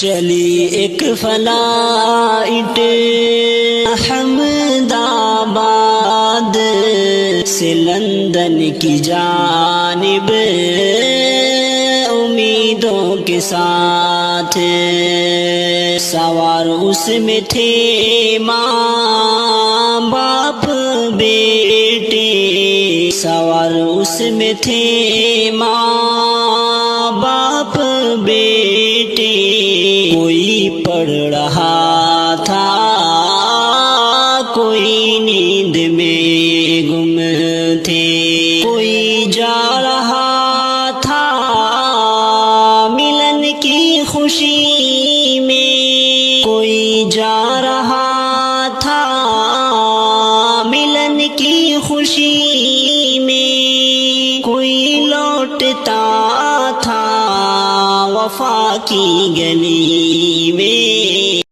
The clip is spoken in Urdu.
چلی ایک فلائٹ احمد آباد سے لندن کی جانب امیدوں کے ساتھ، سوار اس میں تھے ماں باپ بیٹے، سوار اس میں تھے ماں باپ بیٹے، کوئی پڑھ رہا تھا کوئی نیند میں گم تھے، کوئی جا رہا تھا ملن کی خوشی میں، کوئی جا رہا تھا ملن کی خوشی میں، کوئی لوٹتا تھا وفا کی گلی میں،